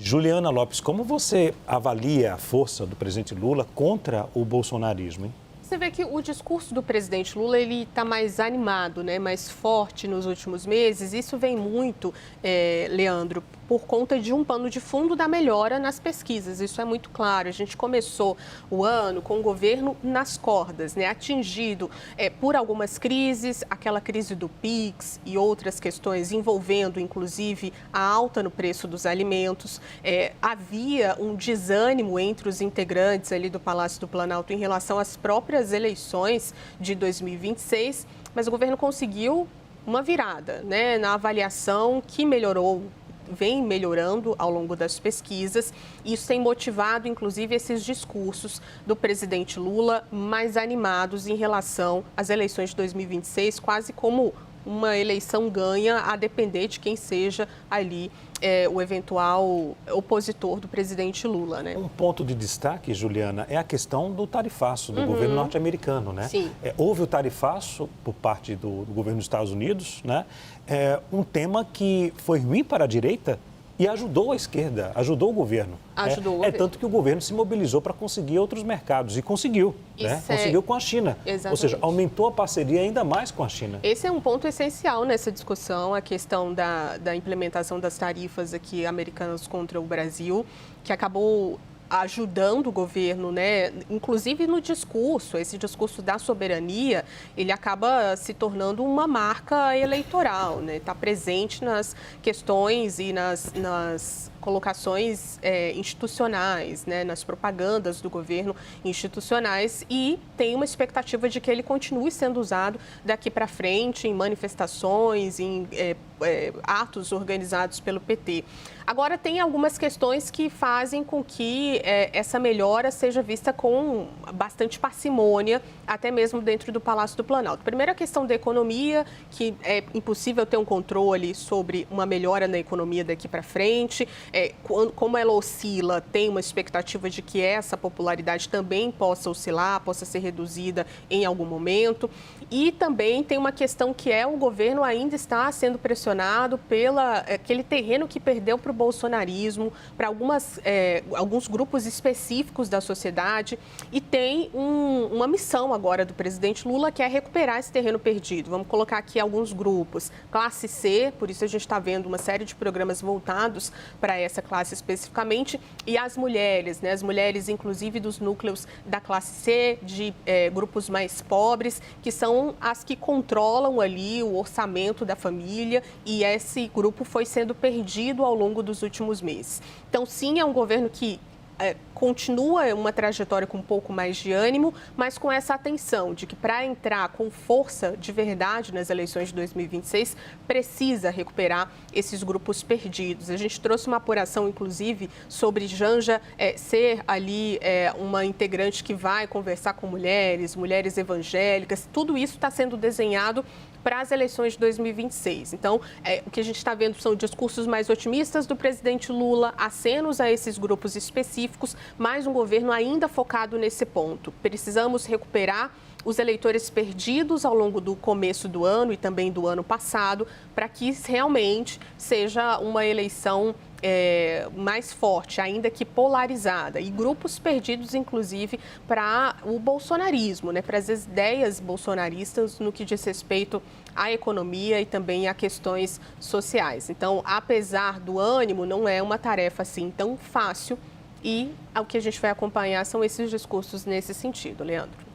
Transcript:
Juliana Lopes, como você avalia a força do presidente Lula contra o bolsonarismo, hein? Você vê que o discurso do presidente Lula ele está mais animado, né, mais forte nos últimos meses. Isso vem muito, Leandro, por conta de um pano de fundo da melhora nas pesquisas. Isso é muito claro. A gente começou o ano com o governo nas cordas, né, atingido por algumas crises, aquela crise do PIX e outras questões envolvendo, inclusive, a alta no preço dos alimentos. Havia um desânimo entre os integrantes ali do Palácio do Planalto em relação às próprias eleições de 2026, mas o governo conseguiu uma virada, né, na avaliação que melhorou, vem melhorando ao longo das pesquisas. Isso tem motivado, inclusive, esses discursos do presidente Lula mais animados em relação às eleições de 2026, quase como uma eleição ganha a depender de quem seja ali o eventual opositor do presidente Lula, né? Um ponto de destaque, Juliana, é a questão do tarifaço do governo norte-americano, né? Sim. Houve o tarifaço por parte do governo dos Estados Unidos, né? Um tema que foi ruim para a direita e ajudou a esquerda, ajudou o governo. Ajudou o governo. Tanto que o governo se mobilizou para conseguir outros mercados e conseguiu, né? Conseguiu com a China. Exatamente. Ou seja, aumentou a parceria ainda mais com a China. Esse é um ponto essencial nessa discussão, a questão da implementação das tarifas aqui americanas contra o Brasil, que acabou ajudando o governo, né? Inclusive no discurso, esse discurso da soberania, ele acaba se tornando uma marca eleitoral, né? Está presente nas questões e nas colocações institucionais, né? Nas propagandas do governo institucionais, e tem uma expectativa de que ele continue sendo usado daqui para frente em manifestações, em atos organizados pelo PT. Agora, tem algumas questões que fazem com que essa melhora seja vista com bastante parcimônia, até mesmo dentro do Palácio do Planalto. Primeiro, a questão da economia, que é impossível ter um controle sobre uma melhora na economia daqui para frente. Como ela oscila, tem uma expectativa de que essa popularidade também possa oscilar, possa ser reduzida em algum momento. E também tem uma questão que o governo ainda está sendo pressionado aquele terreno que perdeu para o bolsonarismo, para alguns grupos específicos da sociedade, e tem uma missão agora do presidente Lula, que é recuperar esse terreno perdido. Vamos colocar aqui alguns grupos. Classe C, por isso a gente está vendo uma série de programas voltados para essa classe especificamente, e as mulheres, né? As mulheres, inclusive, dos núcleos da classe C, de grupos mais pobres, que são as que controlam ali o orçamento da família, e esse grupo foi sendo perdido ao longo dos últimos meses. Então, sim, é um governo que continua uma trajetória com um pouco mais de ânimo, mas com essa atenção de que para entrar com força de verdade nas eleições de 2026, precisa recuperar esses grupos perdidos. A gente trouxe uma apuração, inclusive, sobre Janja ser ali uma integrante que vai conversar com mulheres evangélicas. Tudo isso está sendo desenhado para as eleições de 2026. Então, o que a gente está vendo são discursos mais otimistas do presidente Lula, acenos a esses grupos específicos, mas um governo ainda focado nesse ponto. Precisamos recuperar os eleitores perdidos ao longo do começo do ano e também do ano passado, para que realmente seja uma eleição mais forte, ainda que polarizada, e grupos perdidos, inclusive, para o bolsonarismo, né, para as ideias bolsonaristas no que diz respeito à economia e também a questões sociais. Então, apesar do ânimo, não é uma tarefa assim tão fácil, e o que a gente vai acompanhar são esses discursos nesse sentido, Leandro.